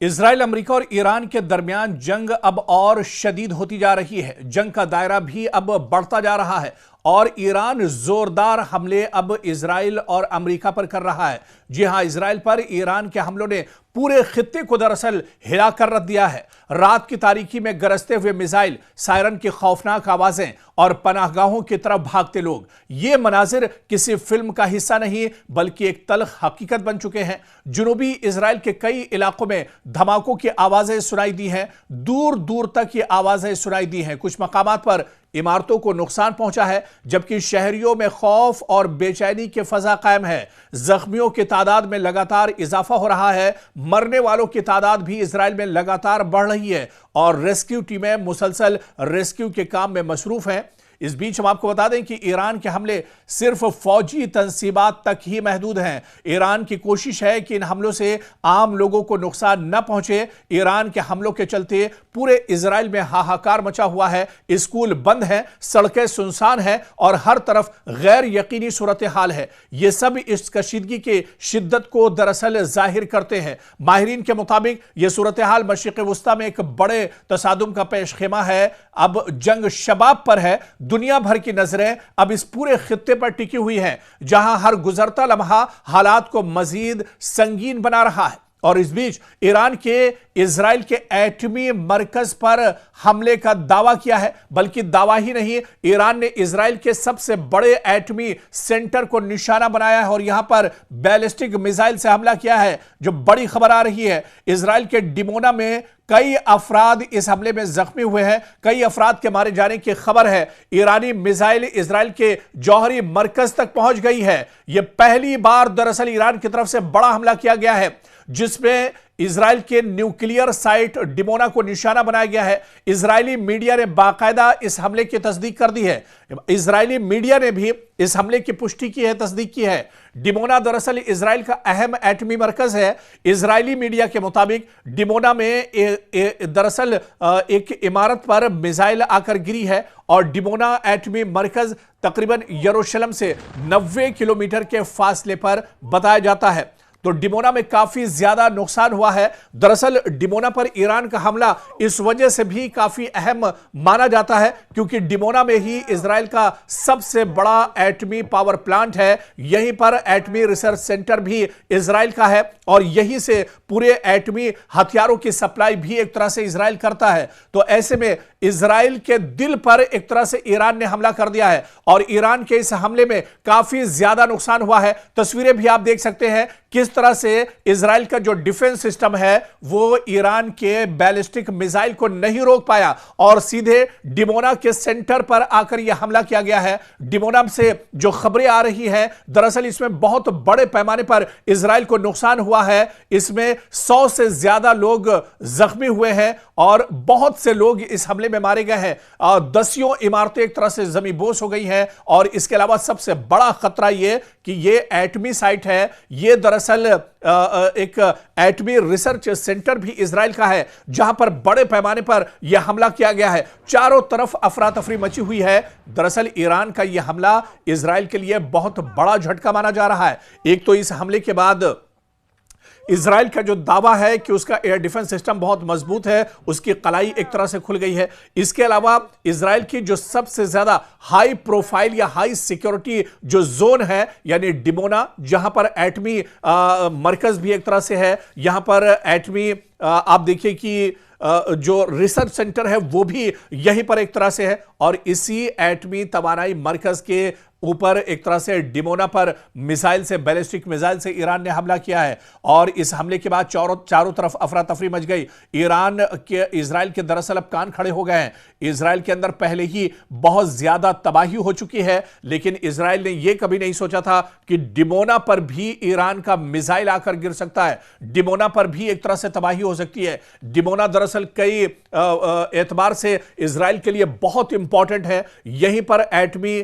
Israel, America और Iran के दरमियान जंग अब और शदीद होती जा रही है। जंग का दायरा भी अब बढ़ता जा रहा है और ईरान जोरदार हमले अब इजराइल और अमेरिका पर कर रहा है। जी हां, इजराइल पर ईरान के हमलों ने पूरे खित्ते को दरअसल हिला कर रख दिया है। रात की तारीकी में गरजते हुए मिसाइल, सायरन की खौफनाक आवाजें और पनाहगाहों की तरफ भागते लोग, ये मनाजिर किसी फिल्म का हिस्सा नहीं बल्कि एक तल्ख हकीकत बन चुके हैं। जुनूबी इजराइल के कई इलाकों में धमाकों की आवाजें सुनाई दी हैं, दूर दूर तक ये आवाजें सुनाई दी हैं। कुछ मकामात पर इमारतों को नुकसान पहुंचा है, जबकि शहरियों में खौफ और बेचैनी की फजा कायम है। जख्मियों की तादाद में लगातार इजाफा हो रहा है, मरने वालों की तादाद भी इजराइल में लगातार बढ़ रही है और रेस्क्यू टीमें मुसलसल रेस्क्यू के काम में मसरूफ हैं। इस बीच हम आपको बता दें कि ईरान के हमले सिर्फ फौजी तंसीबात तक ही महदूद हैं। ईरान की कोशिश है कि इन हमलों से आम लोगों को नुकसान न पहुंचे। ईरान के हमलों के चलते पूरे इजराइल में हाहाकार मचा हुआ है। स्कूल बंद हैं, सड़कें सुनसान हैं और हर तरफ गैर यकीनी सूरत हाल है। यह सब इस कशीदगी की शिद्दत को दरअसल जाहिर करते हैं। माहिरीन के मुताबिक यह सूरत हाल मशरिक़ वुस्ता में एक बड़े तसादुम का पेश खेमा है। अब जंग शबाब पर है। दुनिया भर की नजरें अब इस पूरे खित्ते पर टिकी हुई हैं, जहां हर गुजरता लम्हा हालात को मजीद संगीन बना रहा है। और इस बीच ईरान के इजराइल के एटमी मरकज पर हमले का दावा किया है, बल्कि दावा ही नहीं, ईरान ने इजराइल के सबसे बड़े एटमी सेंटर को निशाना बनाया है और यहां पर बैलिस्टिक मिसाइल से हमला किया है। जो बड़ी खबर आ रही है, इजराइल के डिमोना में कई अफराद इस हमले में जख्मी हुए हैं। कई अफराद के मारे जाने की खबर है। ईरानी मिसाइल इजराइल के जौहरी मरकज तक पहुंच गई है। यह पहली बार दरअसल ईरान की तरफ से बड़ा हमला किया गया है, जिसमें इजराइल के न्यूक्लियर साइट डिमोना को निशाना बनाया गया है। इजरायली मीडिया ने बाकायदा इस हमले की तस्दीक कर दी है। इजरायली मीडिया ने भी इस हमले की पुष्टि की है, तस्दीक की है। डिमोना दरअसल इजराइल का अहम एटमी मरकज है। इजरायली मीडिया के मुताबिक डिमोना में दरअसल एक इमारत पर मिसाइल आकर गिरी है और डिमोना एटमी मरकज तकरीबन यरूशलेम से 90 किलोमीटर के फासले पर बताया जाता है। तो डिमोना में काफी ज्यादा नुकसान हुआ है। दरअसल डिमोना पर ईरान का हमला इस वजह से भी काफी अहम माना जाता है क्योंकि डिमोना में ही इजराइल का सबसे बड़ा एटमी पावर प्लांट है। यहीं पर एटमी रिसर्च सेंटर भी इजराइल का है और यहीं से पूरे एटमी हथियारों की सप्लाई भी एक तरह से इजराइल करता है। तो ऐसे में इजराइल के दिल पर एक तरह से ईरान ने हमला कर दिया है और ईरान के इस हमले में काफी ज्यादा नुकसान हुआ है। तस्वीरें भी आप देख सकते हैं किस तरह से इजराइल का जो डिफेंस सिस्टम है वो ईरान के बैलिस्टिक मिसाइल को नहीं रोक पाया और सीधे डिमोना के सेंटर पर आकर यह हमला किया गया है। डिमोना से जो खबरें आ रही हैं, दरअसल इसमें बहुत बड़े पैमाने पर इजराइल को नुकसान हुआ है। इसमें 100 से ज्यादा लोग जख्मी हुए हैं और बहुत से लोग इस हमले में मारे गए हैं। दसियों इमारतें एक तरह से जमींदोज हो गई हैं और इसके अलावा सबसे बड़ा खतरा यह कि यह एटमी साइट है। यह दरअसल एक एटमी रिसर्च सेंटर भी इजराइल का है, जहां पर बड़े पैमाने पर यह हमला किया गया है। चारों तरफ अफरा तफरी मची हुई है। दरअसल ईरान का यह हमला इजराइल के लिए बहुत बड़ा झटका माना जा रहा है। एक तो इस हमले के बाद इजराइल का जो दावा है कि उसका एयर डिफेंस सिस्टम बहुत मजबूत है, उसकी कलाई एक तरह से खुल गई है। इसके अलावा इजराइल की जो सबसे ज्यादा हाई प्रोफाइल या हाई सिक्योरिटी जो जोन है, यानी डिमोना, जहां पर एटमी मरकज भी एक तरह से है, यहां पर एटमी आप देखिए कि जो रिसर्च सेंटर है वो भी यहीं पर एक तरह से है और इसी एटमी तवानाई मरकज के ऊपर एक तरह से डिमोना पर मिसाइल से, बैलिस्टिक मिसाइल से ईरान ने हमला किया है और इस हमले के बाद चारों तरफ अफरा तफरी मच गई। ईरान के इजराइल के दरअसल अब कान खड़े हो गए हैं। इजराइल के अंदर पहले ही बहुत ज्यादा तबाही हो चुकी है, लेकिन इजराइल ने यह कभी नहीं सोचा था कि डिमोना पर भी ईरान का मिसाइल आकर गिर सकता है। डिमोना पर भी एक तरह से तबाही हो सकती है। डिमोना दरअसल कई एतबार से इजराइल के लिए बहुत इंपॉर्टेंट है। यहीं पर एटमी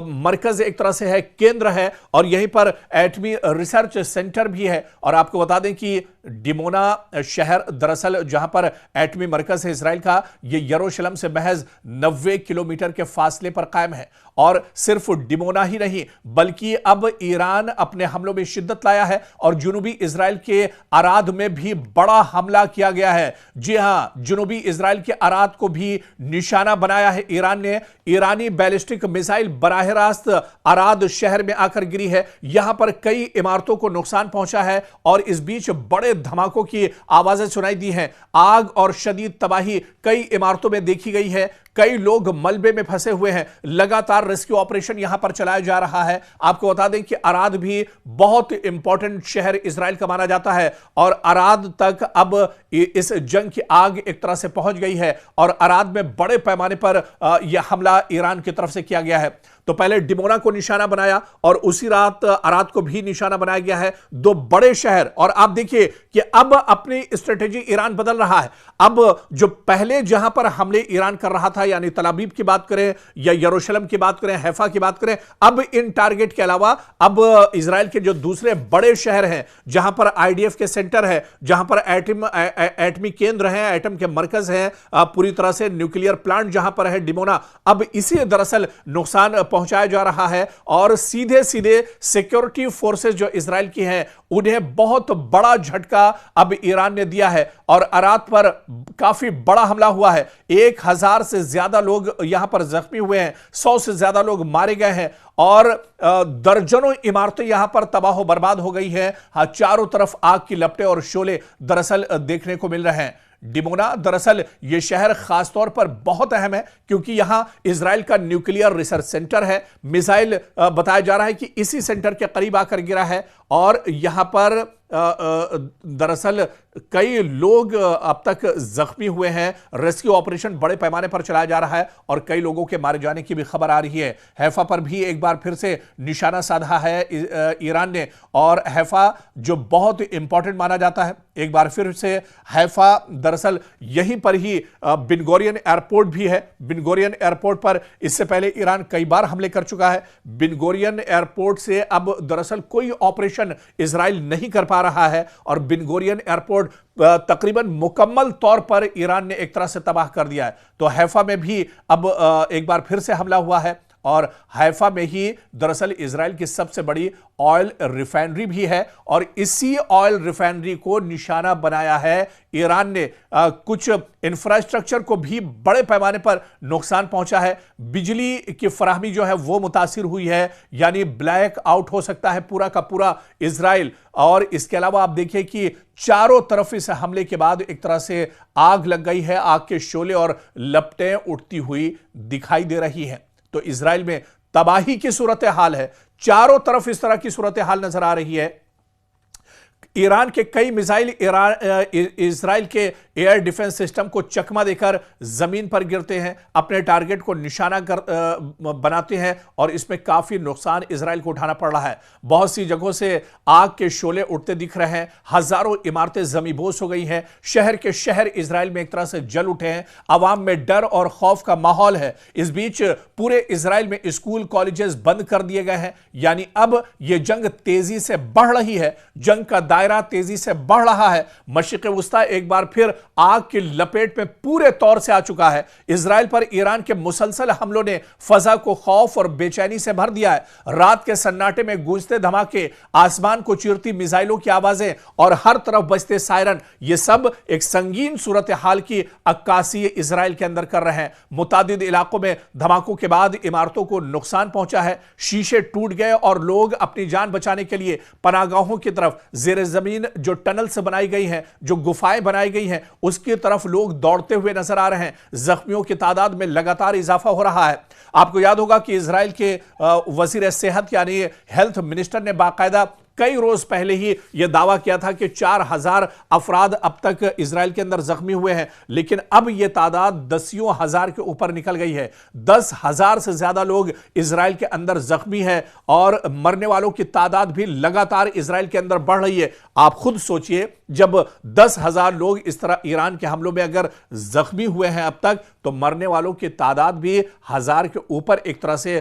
मरकज एक तरह से है, केंद्र है और यहीं पर एटमी रिसर्च सेंटर भी है। और आपको बता दें कि डिमोना शहर दरअसल जहां पर एटमी मरकज है इजराइल का, यह यरूशलेम से महज 90 किलोमीटर के फासले पर कायम है। और सिर्फ डिमोना ही नहीं बल्कि अब ईरान अपने हमलों में शिद्दत लाया है और जुनूबी इजराइल के अराद में भी बड़ा बड़ा हमला किया गया है। जी हां, जुनूबी इजराइल के अराद को भी निशाना बनाया है ईरान ने। ईरानी बैलिस्टिक मिसाइल बराह रास्त अराद शहर में आकर गिरी है। यहां पर कई इमारतों को नुकसान पहुंचा है और इस बीच बड़े धमाकों की आवाजें सुनाई दी हैं। आग और शदीद तबाही कई इमारतों में देखी गई है। कई लोग मलबे में फंसे हुए हैं। लगातार रेस्क्यू ऑपरेशन यहां पर चलाया जा रहा है। आपको बता दें कि अराद भी बहुत इंपॉर्टेंट शहर इजराइल का माना जाता है और अराद तक अब इस जंग की आग एक तरह से पहुंच गई है और अराद में बड़े पैमाने पर यह हमला ईरान की तरफ से किया गया है। तो पहले डिमोना को निशाना बनाया और उसी रात अराद को भी निशाना बनाया गया है। दो बड़े शहर। और आप देखिए कि अब अपनी स्ट्रेटेजी ईरान बदल रहा है। अब जो पहले जहां पर हमले ईरान कर रहा था, यानी तल अवीव की बात करें या यरूशलेम की बात करें, हैफा की बात करें, अब इन टारगेट के अलावा अब इजराइल के जो दूसरे बड़े शहर हैं, जहां पर आईडीएफ के सेंटर है, जहां पर एटमी केंद्र हैं, एटम के मरकज हैं, पूरी तरह से न्यूक्लियर प्लांट जहां पर है डिमोना, अब इसी दरअसल नुकसान पहुंचाया जा रहा है। और सीधे सीधे सिक्योरिटी फोर्सेस जो इजराइल की हैं, उन्हें बहुत बड़ा झटका अब ईरान ने दिया है और अराद पर काफी बड़ा हमला हुआ है। 1000 से ज्यादा लोग यहां पर जख्मी हुए हैं, 100 से ज्यादा लोग मारे गए हैं और दर्जनों इमारतें यहां पर तबाह बर्बाद हो गई हैं। चारों तरफ आग की लपटें और शोले दरअसल देखने को मिल रहे हैं। डिमोना दरअसल यह शहर खासतौर पर बहुत अहम है क्योंकि यहां इजराइल का न्यूक्लियर रिसर्च सेंटर है। मिसाइल बताया जा रहा है कि इसी सेंटर के करीब आकर गिरा है और यहां पर दरअसल कई लोग अब तक जख्मी हुए हैं। रेस्क्यू ऑपरेशन बड़े पैमाने पर चलाया जा रहा है और कई लोगों के मारे जाने की भी खबर आ रही है। हैफा पर भी एक बार फिर से निशाना साधा है ईरान ने और हैफा जो बहुत इंपॉर्टेंट माना जाता है, एक बार फिर से हैफा दरअसल यहीं पर ही बिन गुरियन एयरपोर्ट भी है। बिन गुरियन एयरपोर्ट पर इससे पहले ईरान कई बार हमले कर चुका है। बिन गुरियन एयरपोर्ट से अब दरअसल कोई ऑपरेशन इजराइल नहीं कर पा रहा है और बिन गुरियन एयरपोर्ट तकरीबन मुकम्मल तौर पर ईरान ने एक तरह से तबाह कर दिया है। तो हैफा में भी अब एक बार फिर से हमला हुआ है और हैफा में ही दरअसल इजराइल की सबसे बड़ी ऑयल रिफाइनरी भी है और इसी ऑयल रिफाइनरी को निशाना बनाया है ईरान ने। कुछ इंफ्रास्ट्रक्चर को भी बड़े पैमाने पर नुकसान पहुंचा है। बिजली की फराहमी जो है वो मुतासिर हुई है, यानी ब्लैक आउट हो सकता है पूरा का पूरा इजराइल। और इसके अलावा आप देखिए कि चारों तरफ इस हमले के बाद एक तरह से आग लग गई है। आग के शोले और लपटें उठती हुई दिखाई दे रही है। तो इजराइल में तबाही की सूरत हाल है। चारों तरफ इस तरह की सूरत हाल नजर आ रही है। ईरान के कई मिसाइल इजराइल के एयर डिफेंस सिस्टम को चकमा देकर जमीन पर गिरते हैं, अपने टारगेट को निशाना बनाते हैं और इसमें काफी नुकसान इजराइल को उठाना पड़ रहा है। बहुत सी जगहों से आग के शोले उठते दिख रहे हैं। हजारों इमारतें जमींदोज हो गई हैं। शहर के शहर इजराइल में एक तरह से जल उठे हैं। आवाम में डर और खौफ का माहौल है। इस बीच पूरे इजराइल में स्कूल कॉलेजेस बंद कर दिए गए हैं। यानी अब यह जंग तेजी से बढ़ रही है। जंग का दायरा तेजी से बढ़ रहा है। मशरिक़ वुस्ता एक बार फिर आग की लपेट में पूरे तौर से आ चुका है। इजराइल पर ईरान के मुसलसल हमलों ने फजा को खौफ और बेचैनी से भर दिया है। रात के सन्नाटे में गूंजते धमाके, आसमान को चीरती मिसाइलों की आवाजें और हर तरफ बजते सायरन, ये सब एक संगीन सूरत हाल की अक्कासी इजराइल के अंदर कर रहे हैं। मुतादिद इलाकों में धमाकों के बाद इमारतों को नुकसान पहुंचा है। शीशे टूट गए और लोग अपनी जान बचाने के लिए पनागाहों की तरफ, जेर जमीन जो टनल से बनाई गई हैं, जो गुफाएं बनाई गई हैं, उसकी तरफ लोग दौड़ते हुए नजर आ रहे हैं। जख्मियों की तादाद में लगातार इजाफा हो रहा है। आपको याद होगा कि इजराइल के वजीर सेहत यानी हेल्थ मिनिस्टर ने बाकायदा कई रोज पहले ही यह दावा किया था कि 4000 अफराद अब तक इजराइल के अंदर जख्मी हुए हैं, लेकिन अब यह तादाद दसियों हजार के ऊपर निकल गई है। 10,000 से ज्यादा लोग इजराइल के अंदर जख्मी हैं और मरने वालों की तादाद भी लगातार इजराइल के अंदर बढ़ रही है। आप खुद सोचिए, जब 10,000 लोग इस तरह ईरान के हमलों में अगर जख्मी हुए हैं अब तक, तो मरने वालों की तादाद भी 1000 के ऊपर एक तरह से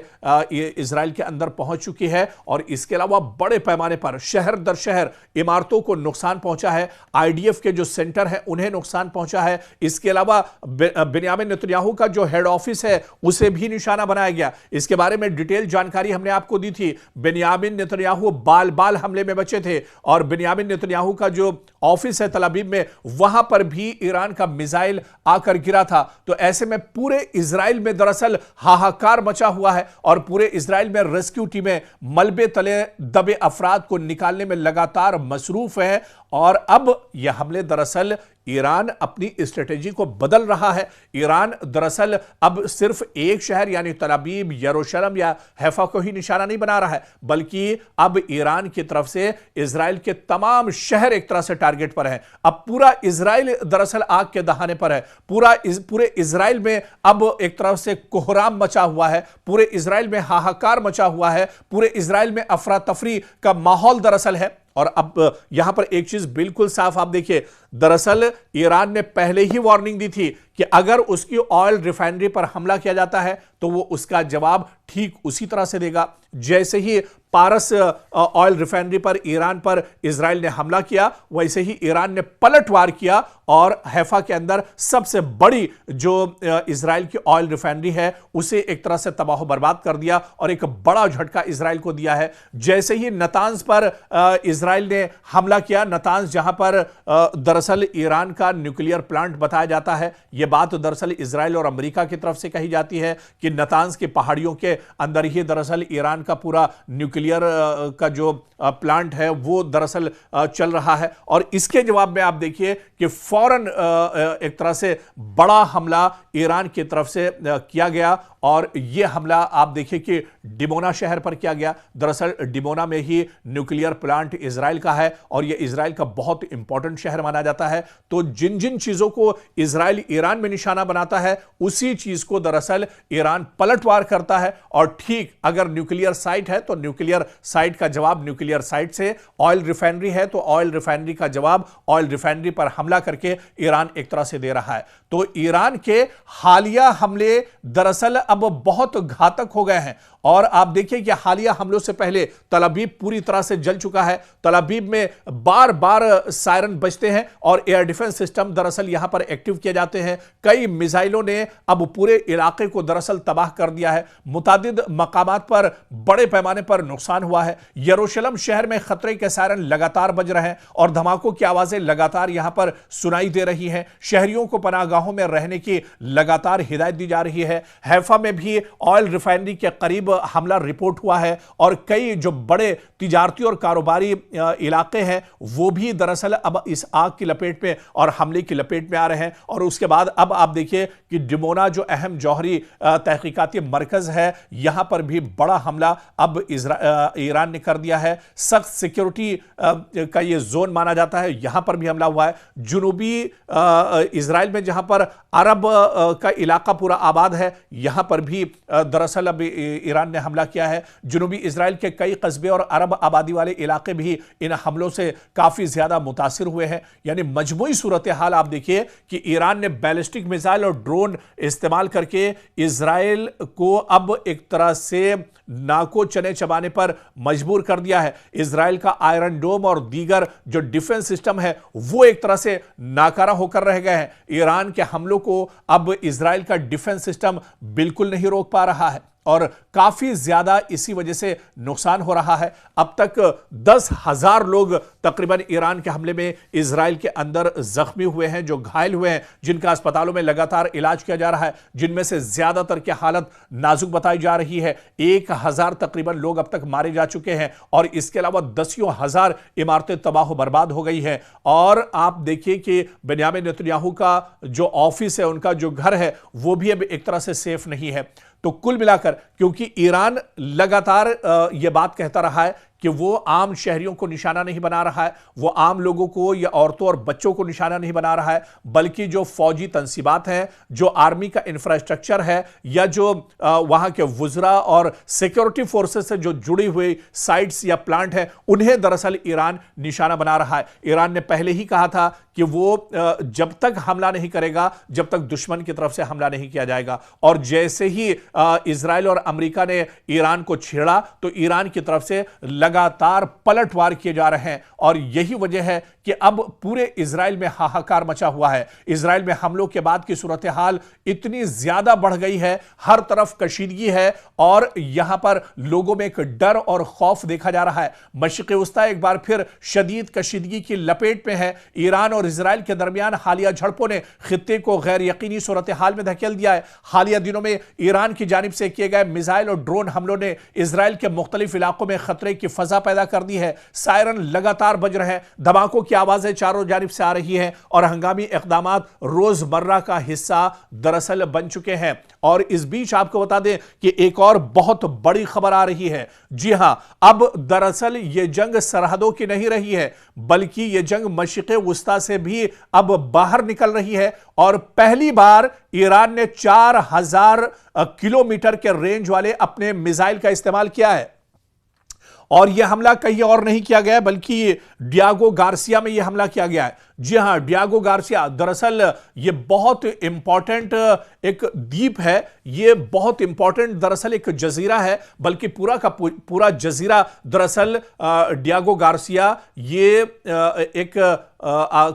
इजराइल के अंदर पहुंच चुकी है। और इसके अलावा बड़े पैमाने पर शहर दर शहर इमारतों को नुकसान पहुंचा है। आईडीएफ के जो सेंटर है उन्हें नुकसान पहुंचा है। इसके अलावा बेन्यामिन नेतन्याहू का जो हेड ऑफिस है उसे भी निशाना बनाया गया। इसके बारे में डिटेल जानकारी हमने आपको दी थी। बेन्यामिन नेतन्याहू बाल बाल हमले में बचे थे और बेन्यामिन नेतन्याहू का जो ऑफिस है तल अवीव में, वहां पर भी ईरान का मिसाइल आकर गिरा था। तो ऐसे में पूरे इजराइल में दरअसल हाहाकार मचा हुआ है और पूरे इजराइल में रेस्क्यू टीमें मलबे तले दबे अफराद को निकालने में लगातार मसरूफ है। और अब यह हमले दरअसल ईरान अपनी स्ट्रेटेजी को बदल रहा है। ईरान दरअसल अब सिर्फ एक शहर यानी तल अवीव, यरूशलेम या हैफा को ही निशाना नहीं बना रहा है, बल्कि अब ईरान की तरफ से इजराइल के तमाम शहर एक तरह से टारगेट पर हैं। अब पूरा इजराइल दरअसल आग के दहाने पर है। पूरे इजराइल में अब एक तरफ से कोहराम मचा हुआ है, पूरे इजराइल में हाहाकार मचा हुआ है, पूरे इजराइल में अफरा तफरी का माहौल दरअसल है। और अब यहां पर एक चीज बिल्कुल साफ आप देखिए, दरअसल ईरान ने पहले ही वार्निंग दी थी कि अगर उसकी ऑयल रिफाइनरी पर हमला किया जाता है तो वो उसका जवाब ठीक उसी तरह से देगा। जैसे ही पारस ऑयल रिफाइनरी पर ईरान पर इजराइल ने हमला किया, वैसे ही ईरान ने पलटवार किया और हैफा के अंदर सबसे बड़ी जो इजराइल की ऑयल रिफाइनरी है उसे एक तरह से तबाह बर्बाद कर दिया और एक बड़ा झटका इजराइल को दिया है। जैसे ही नतांज पर इजराइल ने हमला किया, नतांज जहां पर दरअसल ईरान का न्यूक्लियर प्लांट बताया जाता है, यह बात दरअसल इजराइल और अमेरिका की तरफ से कही जाती है कि नतांज की पहाड़ियों के अंदर ही दरअसल ईरान का पूरा न्यूक्लियर का जो प्लांट है वो दरअसल चल रहा है। और इसके जवाब में आप देखिए कि फौरन एक तरह से बड़ा हमला ईरान की तरफ से किया गया और यह हमला आप देखिए कि डिमोना शहर पर किया गया। दरअसल डिमोना में ही न्यूक्लियर प्लांट इजराइल का है और यह इजराइल का बहुत इंपॉर्टेंट शहर माना जाता है। तो जिन जिन चीजों को इजराइल ईरान में निशाना बनाता है उसी चीज को दरअसल ईरान पलटवार करता है। और ठीक अगर न्यूक्लियर साइट है तो न्यूक्लियर साइट का जवाब न्यूक्लियर साइट से, ऑयल रिफाइनरी है तो ऑयल रिफाइनरी का जवाब ऑयल रिफाइनरी पर हमला करके ईरान एक तरह से दे रहा है। तो ईरान के हालिया हमले दरअसल अब बहुत घातक हो गए हैं। और आप देखिए कि हालिया हमलों से पहले तल अवीव पूरी तरह से जल चुका है। तल अवीव में बार बार सायरन बजते हैं और एयर डिफेंस सिस्टम दरअसल यहां पर एक्टिव किए जाते हैं। कई मिसाइलों ने अब पूरे इलाके को दरअसल तबाह कर दिया है। मुतादिद मकामात पर बड़े पैमाने पर नुकसान हुआ है। यरूशलेम शहर में खतरे के सायरन लगातार बज रहे हैं और धमाकों की आवाजें लगातार यहां पर सुनाई दे रही हैं। शहरियों को पनाहगाहों में रहने की लगातार हिदायत दी जा रही है। हैफा में भी ऑयल रिफाइनरी के करीब हमला रिपोर्ट हुआ है और कई जो बड़े तिजारती और कारोबारी इलाके हैं वो भी दरअसल अब इस आग की लपेट में और हमले की लपेट में आ रहे हैं। और उसके बाद अब आप देखिए कि डिमोना जो अहम जौहरी तहकीकाती मरकज है, यहां पर भी बड़ा हमला अब ईरान ने कर दिया है। सख्त सिक्योरिटी का ये जोन माना जाता है, यहां पर भी हमला हुआ है। जुनूबी इजराइल में जहां पर अरब का इलाका पूरा आबाद है, यहां पर भी दरअसल अब ईरान ने हमला किया है। जुनूबी इजराइल के कई कस्बे और अरब आबादी वाले इलाके भी इन हमलों से काफी ज्यादा मुतासिर हुए हैं। यानी मजमूई सूरत हाल आप देखिए कि ईरान ने बैलिस्टिक मिसाइल और ड्रोन इस्तेमाल करके इजराइल को अब एक तरह से नाको चने चबाने पर मजबूर कर दिया है। इजराइल का आयरन डोम और दीगर जो डिफेंस सिस्टम है वो एक तरह से नाकारा होकर रह गए हैं। ईरान के हमलों को अब इजराइल का डिफेंस सिस्टम बिल्कुल नहीं रोक पा रहा है और काफी ज्यादा इसी वजह से नुकसान हो रहा है। अब तक 10,000 लोग तकरीबन ईरान के हमले में इजराइल के अंदर जख्मी हुए हैं, जो घायल हुए हैं, जिनका अस्पतालों में लगातार इलाज किया जा रहा है, जिनमें से ज्यादातर की हालत नाजुक बताई जा रही है। 1,000 तकरीबन लोग अब तक मारे जा चुके हैं और इसके अलावा दसियों हजार इमारतें तबाह बर्बाद हो गई हैं। और आप देखिए कि बेन्यामिन नेतन्याहू का जो ऑफिस है, उनका जो घर है, वो भी अब एक तरह से सेफ नहीं है। तो कुल मिलाकर क्योंकि ईरान लगातार यह बात कहता रहा है कि वो आम शहरियों को निशाना नहीं बना रहा है, वो आम लोगों को या औरतों और बच्चों को निशाना नहीं बना रहा है, बल्कि जो फौजी तंसीबात हैं, जो आर्मी का इंफ्रास्ट्रक्चर है या जो वहां के वुजरा और सिक्योरिटी फोर्सेस से जो जुड़ी हुई साइट्स या प्लांट हैं, उन्हें दरअसल ईरान निशाना बना रहा है। ईरान ने पहले ही कहा था कि वो जब तक हमला नहीं करेगा, जब तक दुश्मन की तरफ से हमला नहीं किया जाएगा। और जैसे ही इजराइल और अमेरिका ने ईरान को छेड़ा तो ईरान की तरफ से लगातार पलटवार किए जा रहे हैं और यही वजह है कि अब पूरे इजराइल में हाहाकार मचा हुआ है। इजराइल में हमलों के बाद की सूरत हाल इतनी ज्यादा बढ़ गई है, हर तरफ कशीदगी है और यहां पर लोगों में एक डर और खौफ देखा जा रहा है। मशरिक़ वस्ता एक बार फिर शदीद कशीदगी की लपेट में है। ईरान और इजराइल के दरमियान हालिया झड़पों ने खित्ते को गैर यकीनी सूरत हाल में धकेल दिया है। हालिया दिनों में ईरान की जानिब से किए गए मिसाइल और ड्रोन हमलों ने इजराइल के मुख्तलिफ इलाकों में खतरे की फजा पैदा कर दी है। सायरन लगातार बज रहे हैं, धमाकों की आवाजें चारों जानिब से आ रही हैं और हंगामी इक़दामात रोजमर्रा का हिस्सा दरअसल बन चुके हैं। और इस बीच आपको बता दें कि एक और बहुत बड़ी खबर आ रही है। जी हां, अब दरअसल यह जंग सरहदों की नहीं रही है, बल्कि यह जंग मशरिक़ वस्ता से भी अब बाहर निकल रही है और पहली बार ईरान ने 4000 किलोमीटर के रेंज वाले अपने मिसाइल का इस्तेमाल किया है। और यह हमला कहीं और नहीं किया गया बल्कि डियागो गार्सिया में यह हमला किया गया है। जी हां, डियागो गार्सिया दरअसल यह बहुत इंपॉर्टेंट एक द्वीप है, यह बहुत इंपॉर्टेंट दरअसल एक जजीरा है, बल्कि पूरा का पूरा जजीरा दरअसल डियागो गार्सिया ये एक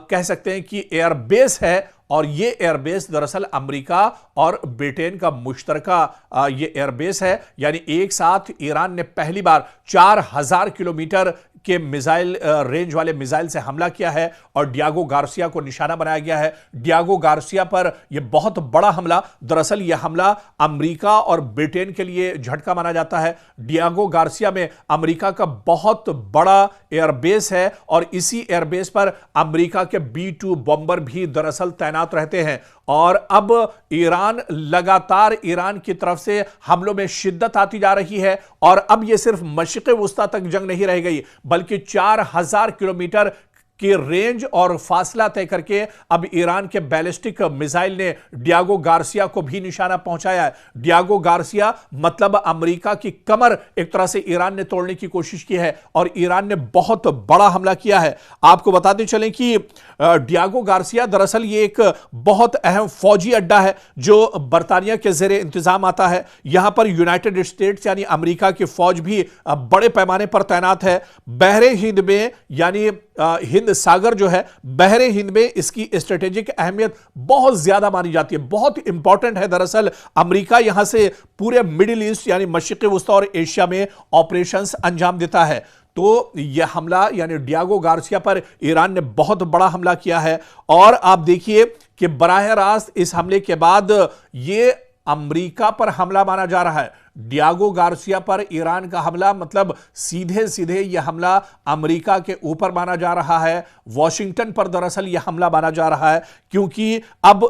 कह सकते हैं कि एयरबेस है। और ये एयरबेस दरअसल अमेरिका और ब्रिटेन का मुश्तरका ये एयरबेस है। यानी एक साथ ईरान ने पहली बार 4000 किलोमीटर के मिसाइल रेंज वाले मिसाइल से हमला किया है और डियागो गार्सिया को निशाना बनाया गया है। डियागो गार्सिया पर यह बहुत बड़ा हमला, दरअसल यह हमला अमेरिका और ब्रिटेन के लिए झटका माना जाता है। डियागो गार्सिया में अमेरिका का बहुत बड़ा एयरबेस है और इसी एयरबेस पर अमेरिका के B-2 बॉम्बर भी दरअसल तैनात रहते हैं। और अब ईरान लगातार ईरान की तरफ से हमलों में शिद्दत आती जा रही है और अब यह सिर्फ मशरिक़ वस्ता तक जंग नहीं रह गई, बल्कि 4000 किलोमीटर की रेंज और फासला तय करके अब ईरान के बैलिस्टिक मिसाइल ने डियागो गार्सिया को भी निशाना पहुंचाया है। डियागो गार्सिया मतलब अमेरिका की कमर एक तरह से ईरान ने तोड़ने की कोशिश की है और ईरान ने बहुत बड़ा हमला किया है। आपको बताते चलें कि डियागो गार्सिया दरअसल ये एक बहुत अहम फौजी अड्डा है जो बरतानिया के ज़ेरे इंतजाम आता है। यहां पर यूनाइटेड स्टेट्स यानी अमेरिका की फौज भी बड़े पैमाने पर तैनात है। बहरे हिंद में यानी हिंद सागर जो है, बहरे हिंद में इसकी स्ट्रेटेजिक अहमियत बहुत ज्यादा मानी जाती है, बहुत इंपॉर्टेंट है। दरअसल अमेरिका यहां से पूरे मिडिल ईस्ट यानी मशरिक़ वस्ता और एशिया में ऑपरेशंस अंजाम देता है। तो यह हमला यानी डियागो गार्सिया पर ईरान ने बहुत बड़ा हमला किया है और आप देखिए कि बराह रास्त इस हमले के बाद यह अमेरिका पर हमला माना जा रहा है। डियागो गार्सिया पर ईरान का हमला मतलब सीधे सीधे यह हमला अमेरिका के ऊपर माना जा रहा है। वॉशिंगटन पर दरअसल यह हमला माना जा रहा है क्योंकि अब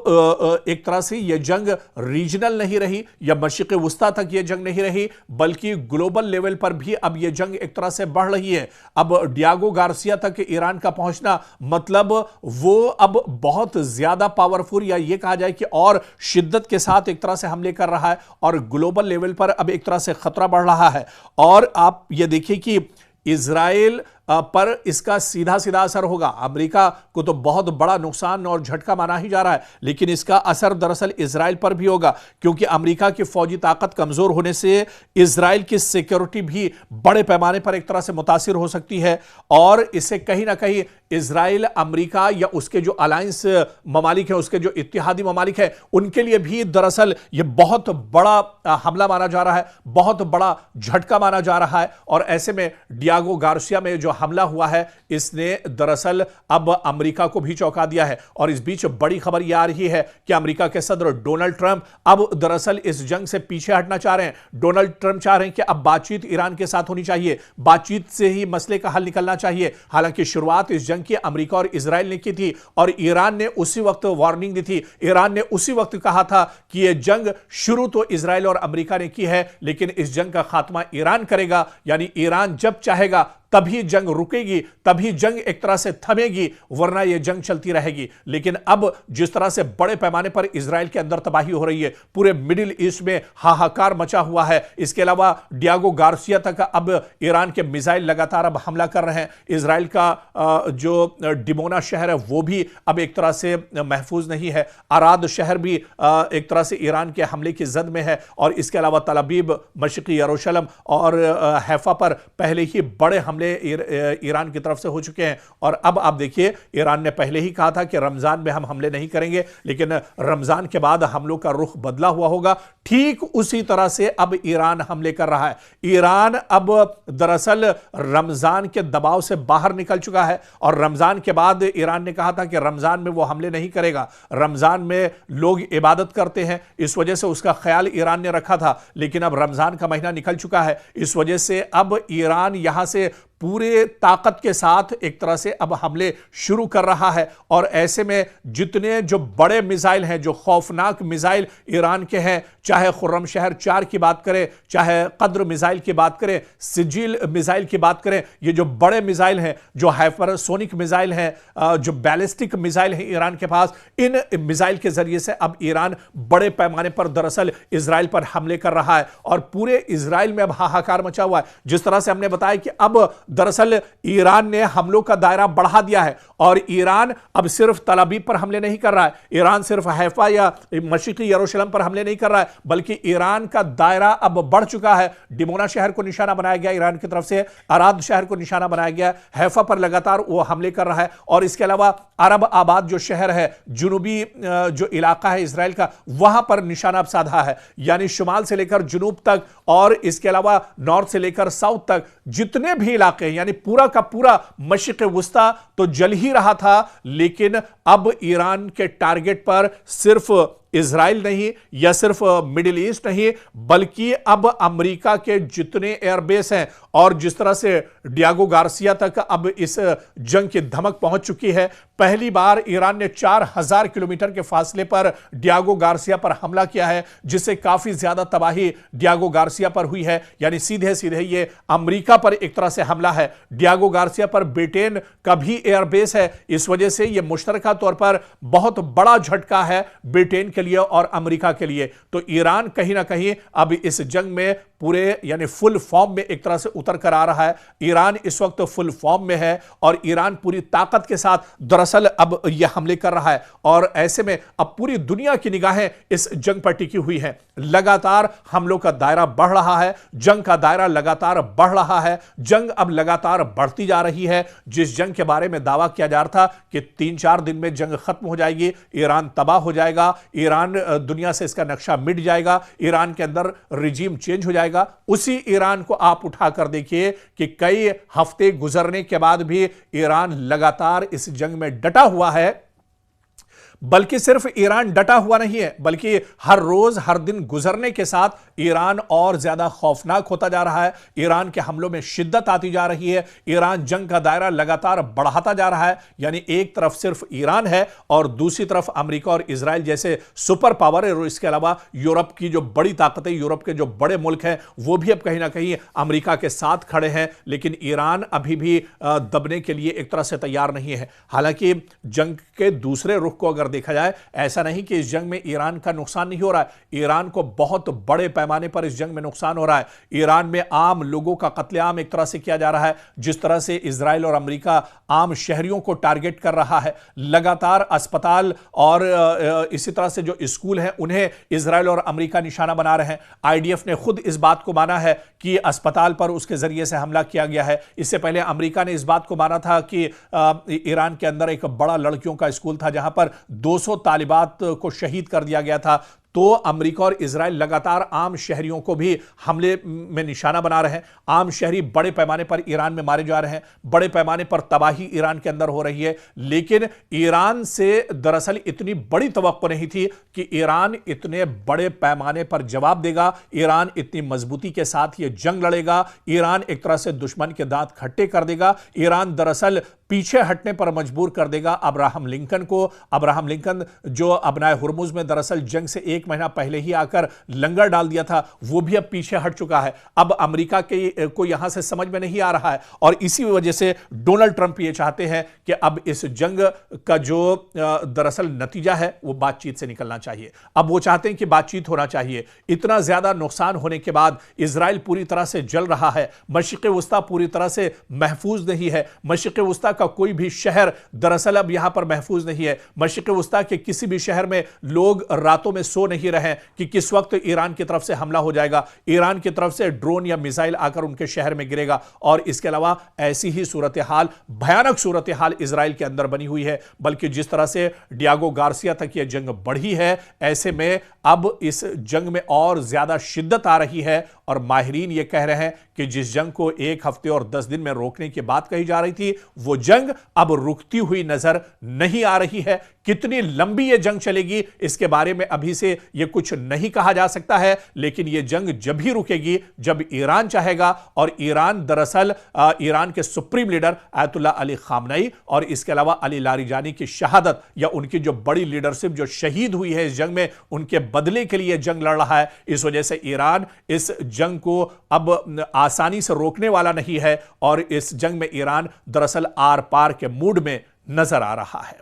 एक तरह से यह जंग रीजनल नहीं रही या मशरिक़ वस्ता तक यह जंग नहीं रही, बल्कि ग्लोबल लेवल पर भी अब यह जंग एक तरह से बढ़ रही है। अब डियागो गार्सिया तक ईरान का पहुंचना मतलब वो अब बहुत ज्यादा पावरफुल या यह कहा जाए कि और शिद्दत के साथ एक तरह से हमले कर रहा है और ग्लोबल लेवल पर अब एक तरह से खतरा बढ़ रहा है। और आप यह देखिए कि इजराइल पर इसका सीधा सीधा असर होगा। अमेरिका को तो बहुत बड़ा नुकसान और झटका माना ही जा रहा है, लेकिन इसका असर दरअसल इजराइल पर भी होगा क्योंकि अमेरिका की फौजी ताकत कमजोर होने से इजराइल की सिक्योरिटी भी बड़े पैमाने पर एक तरह से मुतासिर हो सकती है और इससे कहीं ना कहीं इजराइल अमेरिका या उसके जो अलायंस ममालिक है, उसके जो इत्तेहादी ममालिक है, उनके लिए भी दरअसल यह बहुत बड़ा हमला माना जा रहा है, बहुत बड़ा झटका माना जा रहा है। और ऐसे में डियागो गार्सिया में जो हमला हुआ है इसने दरअसल अब अमेरिका को भी चौंका दिया है। और इस बीच बड़ी खबर यह आ रही है कि अमेरिका के सदर डोनाल्ड ट्रंप अब दरअसल इस जंग से पीछे हटना चाह रहे हैं। डोनाल्ड ट्रंप चाह रहे हैं कि अब बातचीत ईरान के साथ होनी चाहिए, बातचीत से ही मसले का हल निकलना चाहिए। हालांकि शुरुआत इस जंग की अमेरिका और इजराइल ने की थी और ईरान ने उसी वक्त वार्निंग दी थी। ईरान ने उसी वक्त कहा था कि यह जंग शुरू तो इजराइल और अमेरिका ने की है, लेकिन इस जंग का खात्मा ईरान करेगा, यानी ईरान जब चाहेगा तभी जंग रुकेगी, तभी जंग एक तरह से थमेगी, वरना यह जंग चलती रहेगी। लेकिन अब जिस तरह से बड़े पैमाने पर इजराइल के अंदर तबाही हो रही है, पूरे मिडिल ईस्ट में हाहाकार मचा हुआ है। इसके अलावा डियागो गार्सिया तक अब ईरान के मिसाइल लगातार अब हमला कर रहे हैं। इजराइल का जो डिमोना शहर है वो भी अब एक तरह से महफूज नहीं है। अराद शहर भी एक तरह से ईरान के हमले की जद में है। और इसके अलावा तल अबीब, मशरिकी यरूशलेम और हैफा पर पहले ही बड़े हमले ईरान की तरफ से हो चुके हैं। और अब आप देखिए, ईरान ने पहले ही कहा था कि रमजान में हम हमले नहीं करेंगे, लेकिन रमजान के बाद हमलों का रुख बदला हुआ होगा। ठीक उसी तरह से अब ईरान हमले कर रहा है। ईरान अब दरअसल रमजान के दबाव से बाहर निकल चुका है और रमजान के बाद ईरान ने कहा था कि रमजान में वो हमले नहीं करेगा। रमजान में लोग इबादत करते हैं, इस वजह से उसका ख्याल ईरान ने रखा था। लेकिन अब रमजान का महीना निकल चुका है, इस वजह से अब ईरान यहां से पूरे ताकत के साथ एक तरह से अब हमले शुरू कर रहा है। और ऐसे में जितने जो बड़े मिसाइल हैं, जो खौफनाक मिसाइल ईरान के हैं, चाहे खुर्रम शहर 4 की बात करें, चाहे कद्र मिसाइल की बात करें, सिजिल मिसाइल की बात करें, ये जो बड़े मिसाइल हैं, जो हाइपरसोनिक मिसाइल हैं, जो बैलिस्टिक मिसाइल हैं ईरान के पास, इन मिसाइल के जरिए से अब ईरान बड़े पैमाने पर दरअसल इजराइल पर हमले कर रहा है। और पूरे इजराइल में अब हाहाकार मचा हुआ है। जिस तरह से हमने बताया कि अब दरअसल ईरान ने हमलों का दायरा बढ़ा दिया है और ईरान अब सिर्फ तल अबीब पर हमले नहीं कर रहा है, ईरान सिर्फ हैफा या मशरिकी यरूशलेम पर हमले नहीं कर रहा है, बल्कि ईरान का दायरा अब बढ़ चुका है। डिमोना शहर को निशाना बनाया गया ईरान की तरफ से, अराद शहर को निशाना बनाया गया, हैफा पर लगातार वो हमले कर रहा है। और इसके अलावा अरब आबाद जो शहर है, जुनूबी जो इलाका है इजराइल का, वहां पर निशाना अब साधा है। यानी शुमाल से लेकर जुनूब तक और इसके अलावा नॉर्थ से लेकर साउथ तक जितने भी इलाके, यानी पूरा का पूरा मशरिक़ वुस्ता तो जल ही रहा था। लेकिन अब ईरान के टारगेट पर सिर्फ इजराइल नहीं या सिर्फ मिडिल ईस्ट नहीं, बल्कि अब अमेरिका के जितने एयरबेस हैं और जिस तरह से डियागो गार्सिया तक अब इस जंग की धमक पहुंच चुकी है। पहली बार ईरान ने 4000 किलोमीटर के फासले पर डियागो गार्सिया पर हमला किया है, जिससे काफी ज्यादा तबाही डियागो गार्सिया पर हुई है। यानी सीधे सीधे ये अमेरिका पर एक तरह से हमला है। डियागो गार्सिया पर ब्रिटेन का भी एयरबेस है, इस वजह से यह मुश्तरका तौर पर बहुत बड़ा झटका है ब्रिटेन के लिए और अमेरिका के लिए। तो ईरान कहीं ना कहीं अब इस जंग में पूरे यानी फुल फॉर्म में एक तरह से उतर कर आ रहा है। ईरान इस वक्त फुल फॉर्म में है और ईरान पूरी ताकत के साथ दरअसल अब यह हमले कर रहा है। और ऐसे में अब पूरी दुनिया की निगाहें इस जंग पर टिकी हुई हैं। लगातार हमलों का दायरा बढ़ रहा है, जंग का दायरा लगातार बढ़ रहा है, जंग अब लगातार बढ़ती जा रही है। जिस जंग के बारे में दावा किया जा रहा था कि 3-4 दिन में जंग खत्म हो जाएगी, ईरान तबाह हो जाएगा, ईरान दुनिया से इसका नक्शा मिट जाएगा, ईरान के अंदर रिजीम चेंज हो जाएगा, उसी ईरान को आप उठाकर देखिए कि कई हफ्ते गुजरने के बाद भी ईरान लगातार इस जंग में डटा हुआ है। बल्कि सिर्फ ईरान डटा हुआ नहीं है, बल्कि हर रोज हर दिन गुजरने के साथ ईरान और ज्यादा खौफनाक होता जा रहा है। ईरान के हमलों में शिद्दत आती जा रही है, ईरान जंग का दायरा लगातार बढ़ाता जा रहा है। यानी एक तरफ सिर्फ ईरान है और दूसरी तरफ अमेरिका और इजराइल जैसे सुपर पावर है। और इसके अलावा यूरोप की जो बड़ी ताकतें, यूरोप के जो बड़े मुल्क हैं, वो भी अब कहीं ना कहीं अमेरिका के साथ खड़े हैं। लेकिन ईरान अभी भी दबने के लिए एक तरह से तैयार नहीं है। हालांकि जंग के दूसरे रुख को अगर देखा जाए, ऐसा नहीं कि इस जंग में ईरान का नुकसान नहीं हो रहा है। ईरान को बहुत बड़े पैमाने पर इस जंग में नुकसान हो रहा है। ईरान में आम लोगों का कत्लेआम एक तरह से किया जा रहा है। जिस तरह से इजराइल और अमेरिका आम शहरियों को टारगेट कर रहा है, लगातार अस्पताल और इसी तरह से जो स्कूल हैं उन्हें इजराइल और अमेरिका निशाना बना रहे हैं। आईडीएफ ने खुद इस बात को माना है कि अस्पताल पर उसके जरिए से हमला किया गया है। इससे पहले अमेरिका ने इस बात को माना था कि ईरान के अंदर एक बड़ा लड़कियों का स्कूल था जहां पर 200 तालिबात को शहीद कर दिया गया था। तो अमेरिका और इजराइल लगातार आम शहरियों को भी हमले में निशाना बना रहे हैं। आम शहरी बड़े पैमाने पर ईरान में मारे जा रहे हैं, बड़े पैमाने पर तबाही ईरान के अंदर हो रही है। लेकिन ईरान से दरअसल इतनी बड़ी तवक्को नहीं थी कि ईरान इतने बड़े पैमाने पर जवाब देगा, ईरान इतनी मजबूती के साथ ये जंग लड़ेगा, ईरान एक तरह से दुश्मन के दांत खट्टे कर देगा, ईरान दरअसल पीछे हटने पर मजबूर कर देगा अब्राहम लिंकन को। अब्राहम लिंकन जो अबनाए हुर्मुज में दरअसल जंग से 1 1 महीना पहले ही आकर लंगर डाल दिया था, वो भी अब पीछे हट चुका है। अब अमेरिका के को यहां से समझ में नहीं आ रहा है और इसी वजह से डोनाल्ड ट्रंप ये चाहते हैं कि अब इस जंग का जो दरअसल नतीजा है वो बातचीत से निकलना चाहिए। अब वो चाहते हैं कि बातचीत होना चाहिए। इतना ज्यादा नुकसान होने के बाद इजराइल पूरी तरह से जल रहा है, मशरिक़ वस्ता पूरी तरह से महफूज नहीं है, मशरिक़ वस्ता का कोई भी शहर दरअसल अब यहां पर महफूज नहीं है। मशरिक़ वस्ता के किसी भी शहर में लोग रातों में सो नहीं रहे कि किस वक्त ईरान की तरफ से हमला हो जाएगा, ईरान की तरफ से ड्रोन या मिसाइल आकर उनके शहर में गिरेगा। और इसके अलावा ऐसी ही सूरत हाल, भयानक सूरत हाल इजराइल के अंदर बनी हुई है। बल्कि जिस तरह से डियागो गार्सिया तक यह जंग बढ़ी है, ऐसे में अब इस जंग में और ज्यादा शिद्दत आ रही है और माहिरीन यह कह रहे हैं कि जिस जंग को 1 हफ्ते और 10 दिन में रोकने की बात कही जा रही थी, वो जंग अब रुकती हुई नजर नहीं आ रही है। कितनी लंबी यह जंग चलेगी इसके बारे में अभी से यह कुछ नहीं कहा जा सकता है, लेकिन यह जंग जब भी रुकेगी जब ईरान चाहेगा। और ईरान दरअसल ईरान के supreme leader ayatollah Ali Khamenei और इसके अलावा अली लारिजानी की शहादत या उनकी जो बड़ी लीडरशिप जो शहीद हुई है इस जंग में, उनके बदले के लिए जंग लड़ रहा है। इस वजह से ईरान इस जंग को अब आसानी से रोकने वाला नहीं है और इस जंग में ईरान दरअसल आर पार के मूड में नजर आ रहा है।